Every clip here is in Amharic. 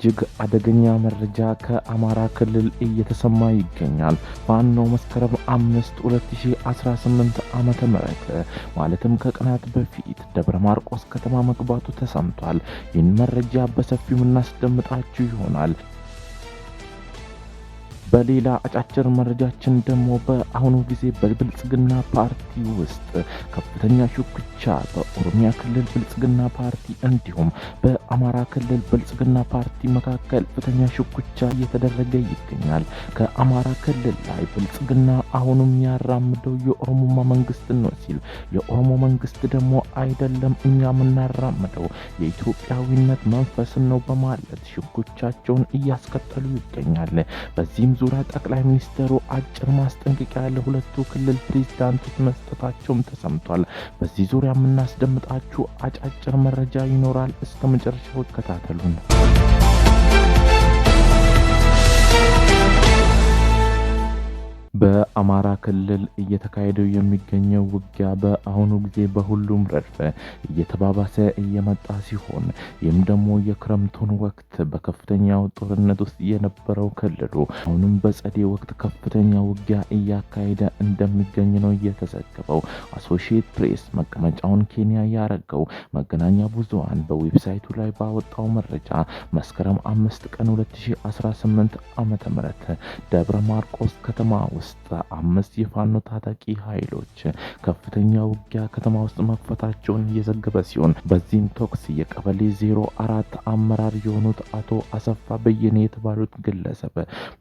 እጅግ አደገኛ መረጃ ከአማራ ክልል እየተሰማ ይገኛል። ፋኖ መስከረም 5 2018 ዓመተ ምህረት ማለትም ከቀናት በፊት ደብረ ማርቆስ ከተማ መግባቱ ተሰምቷል። ይህን መረጃ በሰፊው እናስደምጣችሁ ይሆናል። በሌላ አጫጭር መረጃችን ደግሞ በአሁኑ ጊዜ በብልጽግና ፓርቲ ውስጥ ከፍተኛ ሽኩቻ በኦሮሚያ ክልል ብልጽግና ፓርቲ እንዲሁም በአማራ ክልል ብልጽግና ፓርቲ መካከል ከፍተኛ ሽኩቻ እየተደረገ ይገኛል። ከአማራ ክልል ላይ ብልጽግና አሁንም ያራምደው የኦሮሞማ መንግስት ነው ሲል፣ የኦሮሞ መንግስት ደግሞ አይደለም እኛ የምናራምደው የኢትዮጵያዊነት መንፈስን ነው በማለት ሽኩቻቸውን እያስከተሉ ይገኛል። በዚህም ዙሪያ ጠቅላይ ሚኒስትሩ አጭር ማስጠንቀቂያ ለሁለቱ ክልል ፕሬዝዳንቶች መስጠታቸውም ተሰምቷል። በዚህ ዙሪያ የምናስደምጣችሁ አጫጭር መረጃ ይኖራል። እስከ መጨረሻው ተከታተሉን። በአማራ ክልል እየተካሄደው የሚገኘው ውጊያ በአሁኑ ጊዜ በሁሉም ረድፍ እየተባባሰ እየመጣ ሲሆን ይህም ደግሞ የክረምቱን ወቅት በከፍተኛው ጦርነት ውስጥ የነበረው ክልሉ አሁንም በጸደይ ወቅት ከፍተኛ ውጊያ እያካሄደ እንደሚገኝ ነው የተዘገበው። አሶሺየት ፕሬስ መቀመጫውን ኬንያ ያረገው መገናኛ ብዙሃን በዌብሳይቱ ላይ ባወጣው መረጃ መስከረም 5 ቀን 2018 ዓመተ ምህረት ደብረ ማርቆስ ከተማ ውስጥ 5 የፋኖ ታጣቂ ኃይሎች ከፍተኛ ውጊያ ከተማ ውስጥ መክፈታቸውን እየዘገበ ሲሆን በዚህም ተኩስ የቀበሌ 04 አመራር የሆኑት አቶ አሰፋ በየነ የተባሉት ግለሰብ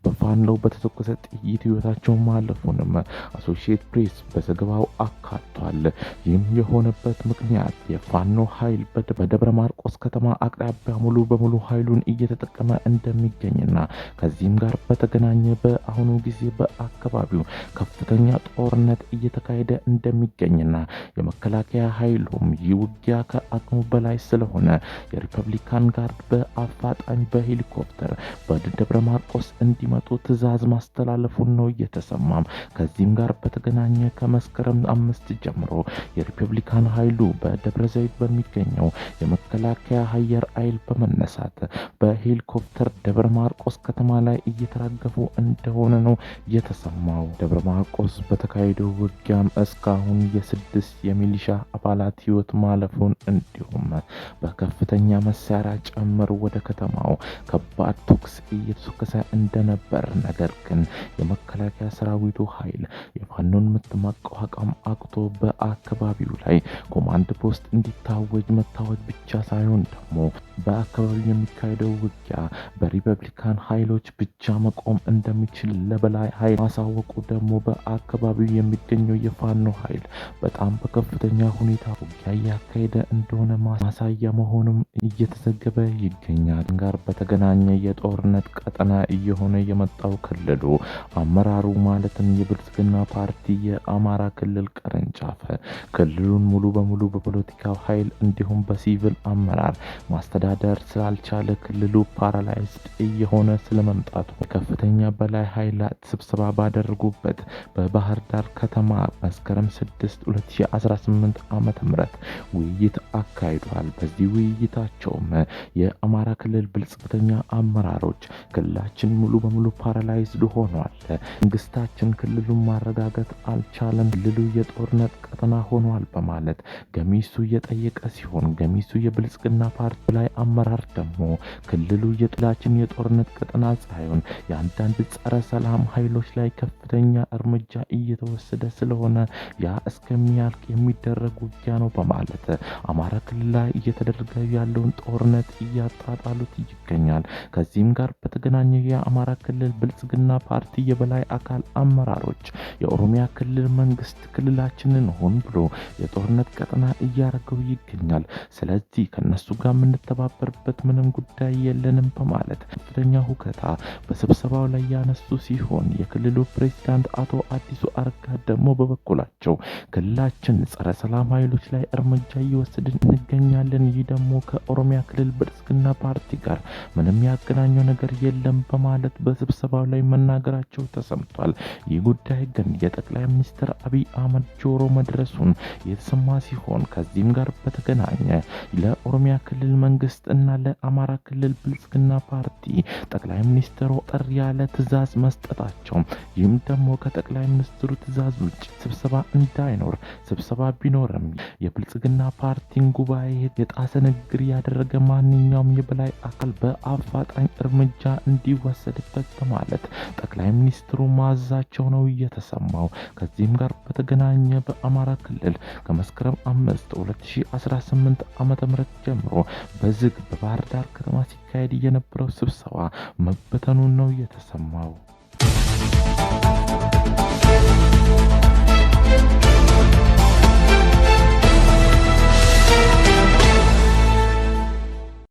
በፋኖ በተተኮሰ ጥይት ህይወታቸውን ማለፉንም አሶሺየት ፕሬስ በዘገባው አካቷል። ይህም የሆነበት ምክንያት የፋኖ ኃይል በደብረ ማርቆስ ከተማ አቅራቢያ ሙሉ በሙሉ ኃይሉን እየተጠቀመ እንደሚገኝና ከዚህም ጋር በተገናኘ በአሁኑ ጊዜ በአካባቢው ከፍተኛ ጦርነት እየተካሄደ እንደሚገኝና የመከላከያ ኃይሉም ውጊያ ከአቅሙ በላይ ስለሆነ የሪፐብሊካን ጋርድ በአፋጣኝ በሄሊኮፕተር በደብረ ማርቆስ እንዲመጡ ትዕዛዝ ማስተላለፉን ነው የተሰማም። ከዚህም ጋር በተገናኘ ከመስከረም 5 ጀምሮ የሪፐብሊካን ኃይሉ በደብረ ዘይት በሚገኘው የመከላከያ አየር ኃይል በመነሳት በሄሊኮፕተር ደብረ ማርቆስ ከተማ ላይ እየተራገፉ እንደሆነ ነው የተሰማው። ደብረ ማርቆስ በተካሄደው ውጊያም እስካሁን የ6 የሚሊሻ አባላት ህይወት ማለፉን እንዲሁም በከፍተኛ መሳሪያ ጨምሮ ወደ ከተማው ከባድ ተኩስ እየተተኮሰ እንደነበር፣ ነገር ግን የመከላከያ ሰራዊቱ ኃይል የፋኖን ምት መቋቋም አቅቶ በአካባቢው ላይ ኮማንድ ፖስት እንዲታወጅ መታወጅ ብቻ ሳይሆን ደግሞ በአካባቢው የሚካሄደው ውጊያ በሪፐብሊካን ኃይሎች ብቻ መቆም እንደሚችል ለበላይ ኃይል ማሳወቁ ደግሞ በአካባቢው የሚገኘው የፋኖ ኃይል በጣም በከፍተኛ ሁኔታ ውጊያ እያካሄደ እንደሆነ ማሳያ መሆኑም እየተዘገበ ይገኛል። ጋር በተገናኘ የጦርነት ቀጠና እየሆነ የመጣው ክልሉ አመራሩ ማለትም የብልጽግና ፓርቲ የአማራ ክልል ቅርንጫፍ ክልሉን ሙሉ በሙሉ በፖለቲካው ኃይል እንዲሁም በሲቪል አመራር ማስተዳደር ስላልቻለ ክልሉ ፓራላይዝድ እየሆነ ስለመምጣቱ ከፍተኛ በላይ ኃይላት ስብሰባ ባደረጉበት በባህር ዳር ከተማ መስከረም 6 2018 ዓመተ ምህረት ውይይት አካሂዷል። በዚህ ውይይታቸውም የአማራ ክልል ብልጽግና አመራሮች ክልላችን ሙሉ በሙሉ ፓራላይዝድ ሆኗል፣ መንግስታችን ክልሉን ማረጋጋት አልቻለም፣ ክልሉ የጦርነት ቀጠና ሆኗል በማለት ገሚሱ እየጠየቀ ሲሆን ገሚሱ የብልጽግና ፓርቲ ላይ አመራር ደግሞ ክልሉ የጥላችን የጦርነት ቀጠና ሳይሆን የአንዳንድ ጸረ ሰላም ኃይሎች ላይ ከፍተኛ እርምጃ እየተወሰደ ስለሆነ ያ እስከሚያልቅ የሚደረግ ውጊያ ነው በማለት አማራ ክልል ላይ እየተደረገ ያለውን ጦርነት እያጣጣሉት ይገኛል። ከዚህም ጋር በተገናኘ የአማራ ክልል ብልጽግና ፓርቲ የበላይ አካል አመራሮች የኦሮሚያ ክልል መንግስት ክልላችንን ሆን ብሎ የጦርነት ቀጠና እያደረገው ይገኛል፣ ስለዚህ ከነሱ ጋር የምንተባበርበት ምንም ጉዳይ የለንም በማለት ከፍተኛ ሁከታ በስብሰባው ላይ ያነሱ ሲሆን የክልሉ ፕሬዝዳንት አቶ አዲሱ አረጋ ደግሞ በበኩላቸው ክልላችን ጸረ ሰላም ኃይሎች ላይ እርምጃ እየወሰድን እንገኛለን፣ ይህ ደግሞ ከኦሮሚያ ክልል ብልጽግና ፓርቲ ጋር ምንም ያገናኘው ነገር የለም በማለት በስብሰባው ላይ መናገራቸው ተሰምቷል። ይህ ጉዳይ ግን የጠቅላይ ሚኒስትር አብይ አህመድ ጆሮ መድረሱን የተሰማ ሲሆን ከዚህም ጋር በተገናኘ ለኦሮሚያ ክልል መንግስት መንግስት እና ለአማራ ክልል ብልጽግና ፓርቲ ጠቅላይ ሚኒስትሩ ጥሪ ያለ ትዕዛዝ መስጠታቸው፣ ይህም ደግሞ ከጠቅላይ ሚኒስትሩ ትዕዛዝ ውጭ ስብሰባ እንዳይኖር፣ ስብሰባ ቢኖርም የብልጽግና ፓርቲን ጉባኤ የጣሰ ንግግር ያደረገ ማንኛውም የበላይ አካል በአፋጣኝ እርምጃ እንዲወሰድበት በማለት ጠቅላይ ሚኒስትሩ ማዛቸው ነው የተሰማው። ከዚህም ጋር በተገናኘ በአማራ ክልል ከመስከረም 5 2018 ዓ.ም ጀምሮ በዝግ በባህር ዳር ከተማ ሲካሄድ የነበረው ስብሰባ መበተኑን ነው የተሰማው።